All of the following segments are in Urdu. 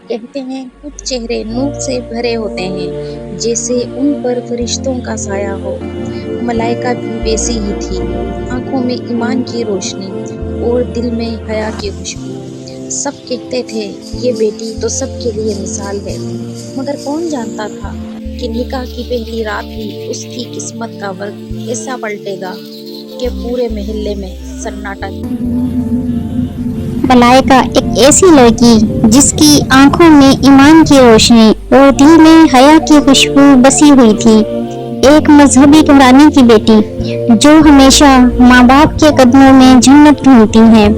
کہتے ہیں کچھ چہرے نور سے بھرے ہوتے ہیں جیسے ان پر فرشتوں کا سایہ ہو۔ ملائکہ بھی ویسی ہی تھی، آنکھوں میں ایمان کی روشنی اور دل میں حیا کی خوشبو۔ سب کہتے تھے یہ بیٹی تو سب کے لیے مثال ہے، مگر کون جانتا تھا کہ نکاح کی پہلی رات ہی اس کی قسمت کا ورق ایسا پلٹے گا کہ پورے محلے میں سناٹا۔ ملائکہ ایک ایسی لڑکی جس کی آنکھوں میں ایمان کی روشنی اور دل میں حیا کی خوشبو بسی ہوئی تھی، ایک مذہبی گھرانے کی بیٹی جو ہمیشہ ماں باپ کے قدموں میں جنت ڈھونڈتی ہیں۔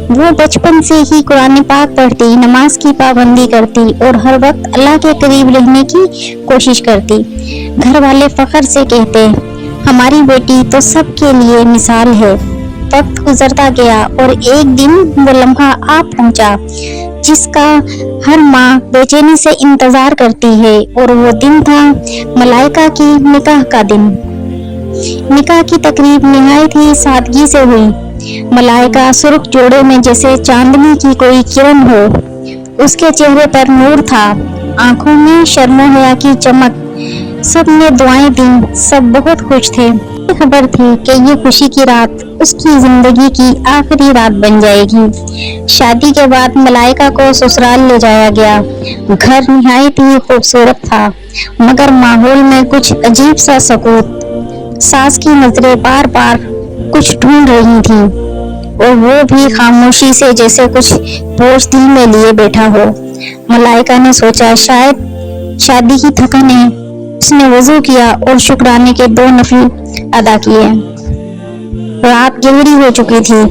وہ بچپن سے ہی قرآن پاک پڑھتی، نماز کی پابندی کرتی اور ہر وقت اللہ کے قریب رہنے کی کوشش کرتی۔ گھر والے فخر سے کہتے، ہماری بیٹی تو سب کے لیے مثال ہے۔ وقت گزرتا گیا اور ایک دن وہ لمحہ آ پہنچا جس کا ہر ماں بے چینی سے انتظار کرتی ہے، اور وہ دن تھا ملائکہ کی نکاح کا دن۔ نکاح کی تقریب نہایت ہی سادگی سے ہوئی۔ ملائکہ سرخ جوڑے میں جیسے چاندنی کی کوئی کرن ہو، اس کے چہرے پر نور تھا، آنکھوں میں شرم و حیا کی چمک۔ سب نے دعائیں دیں، سب بہت خوش تھے۔ یہ خبر تھی کہ یہ خوشی کی رات اس کی زندگی کی آخری رات بن جائے گی۔ شادی کے بعد ملائکہ کو سسرال لے جایا گیا۔ گھر نہایت ہی خوبصورت تھا، مگر ماحول میں کچھ عجیب سا سکوت۔ ساس کی نظریں بار بار کچھ ڈھونڈ رہی تھیں، اور وہ بھی خاموشی سے، جیسے کچھ بوجھ دل میں لیے بیٹھا ہو۔ ملائکہ نے سوچا شاید شادی کی تھکن ہے۔ اس نے وضو کیا اور شکرانے کے 2 نفل ادا کیے۔ رات گہری ہو چکی تھی۔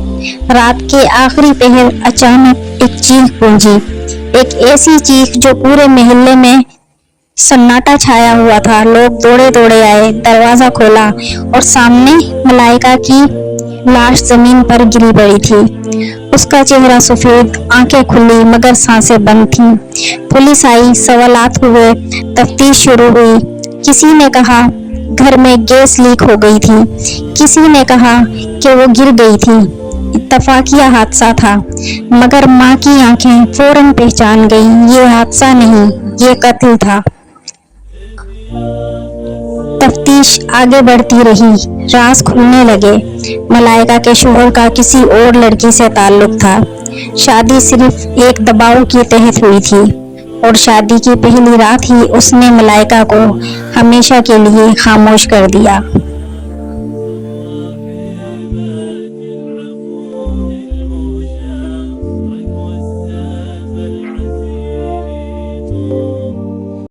رات کے آخری پہر اچانک ایک چیخ گونجی، ایک ایسی چیخ جو پورے محلے میں سناٹا چھایا ہوا تھا۔ لوگ دوڑے دوڑے آئے، دروازہ کھولا اور سامنے ملائکہ کی لاش زمین پر گری پڑی تھی۔ اس کا چہرہ سفید، آنکھیں کھلی مگر سانسیں بند تھیں۔ پولیس آئی، سوالات ہوئے، تفتیش شروع ہوئی۔ کسی نے کہا گھر میں گیس لیک ہو گئی تھی، کسی نے کہا کہ وہ گر گئی تھی، اتفاقیہ حادثہ تھا، مگر ماں کی آنکھیں فوراً پہچان گئیں، یہ حادثہ نہیں، یہ قتل تھا۔ تفتیش آگے بڑھتی رہی، راز کھلنے لگے۔ ملائکہ کے شوہر کا کسی اور لڑکی سے تعلق تھا۔ شادی صرف ایک دباؤ کے تحت ہوئی تھی، اور شادی کی پہلی رات ہی اس نے ملائکہ کو ہمیشہ کے لیے خاموش کر دیا۔